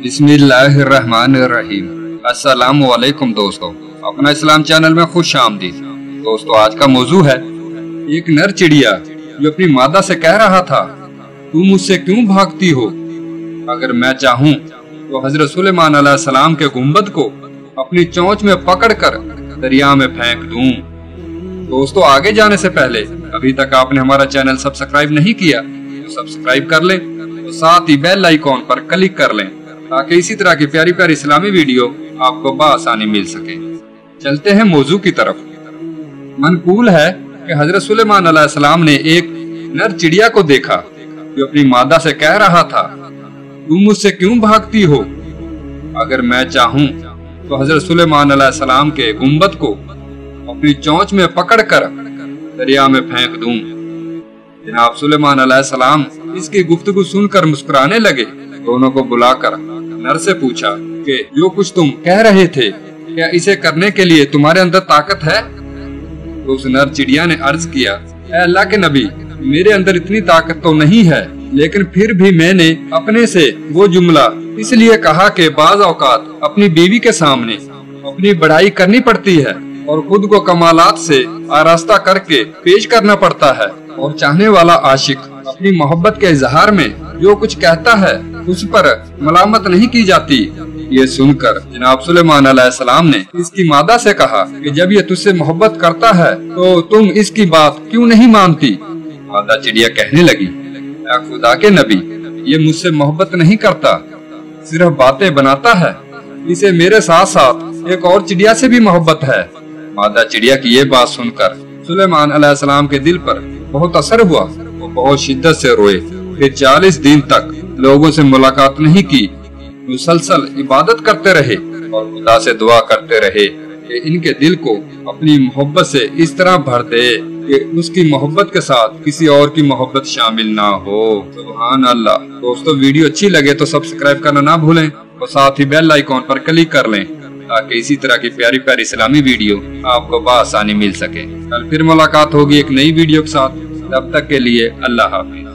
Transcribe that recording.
बिस्मिल्लाहिर्रहमानिर्रहीम। अस्सलामु अलैकुम दोस्तों, अपना इस्लाम चैनल में खुश आमदीद। दोस्तों, आज का मौजू है एक नर चिड़िया जो अपनी मादा से कह रहा था, तू मुझसे क्यों भागती हो? अगर मैं चाहूँ तो हजरत सुलेमान अलैहिस्सलाम के गुंबद को अपनी चोंच में पकड़कर दरिया में फेंक दूं। दोस्तों, आगे जाने से पहले अभी तक आपने हमारा चैनल सब्सक्राइब नहीं किया तो सब्सक्राइब कर लें, तो साथ ही बेल आइकॉन पर क्लिक कर लें ताकि इसी तरह की प्यारी प्यारी इस्लामी वीडियो आपको बआसानी मिल सके। चलते हैं मौजू की तरफ। मनकूल है कि हजरत सुलेमान अलैहिस्सलाम ने एक नर चिड़िया को देखा जो अपनी मादा से कह रहा था, तुम मुझसे क्यों भागती हो? अगर मैं चाहूँ तो हजरत सुलेमान अलैहिस्सलाम के गुंबद को अपनी चोंच में पकड़कर दरिया में फेंक दूं। जनाब सुलेमान अलैहिस्सलाम इसकी गुफ्तगू सुनकर मुस्कुराने लगे। दोनों को बुलाकर नर से पूछा कि जो कुछ तुम कह रहे थे, क्या इसे करने के लिए तुम्हारे अंदर ताकत है? तो उस नर चिड़िया ने अर्ज किया, ऐ अल्लाह के नबी, मेरे अंदर इतनी ताकत तो नहीं है, लेकिन फिर भी मैंने अपने से वो जुमला इसलिए कहा कि बाज औकात अपनी बीवी के सामने अपनी बड़ाई करनी पड़ती है और खुद को कमालात से आरास्ता करके पेश करना पड़ता है, और चाहने वाला आशिक अपनी मोहब्बत के इजहार में जो कुछ कहता है उस पर मलामत नहीं की जाती। ये सुनकर जनाब सुलेमान अलैहिस्सलाम ने इसकी मादा से कहा कि जब ये तुझसे मोहब्बत करता है तो तुम इसकी बात क्यों नहीं मानती? मादा चिड़िया कहने लगी, खुदा के नबी, ये मुझसे मोहब्बत नहीं करता, सिर्फ बातें बनाता है। इसे मेरे साथ साथ एक और चिड़िया से भी मोहब्बत है। मादा चिड़िया की ये बात सुनकर सुलेमान अलैहिस्सलाम के दिल पर बहुत असर हुआ। वो बहुत शिद्दत से रोए। फिर 40 दिन तक लोगों से मुलाकात नहीं की, मुसलसल इबादत करते रहे और खुदा से दुआ करते रहे कि इनके दिल को अपनी मोहब्बत से इस तरह भर दे कि उसकी मोहब्बत के साथ किसी और की मोहब्बत शामिल ना हो। सुभान अल्लाह। दोस्तों, वीडियो अच्छी लगे तो सब्सक्राइब करना ना भूलें और साथ ही बेल आइकॉन पर क्लिक कर लें ताकि इसी तरह की प्यारी प्यारी इस्लामी वीडियो आपको बआसानी मिल सके। कल फिर मुलाकात होगी एक नई वीडियो के साथ। तब तक के लिए अल्लाह हाफिज।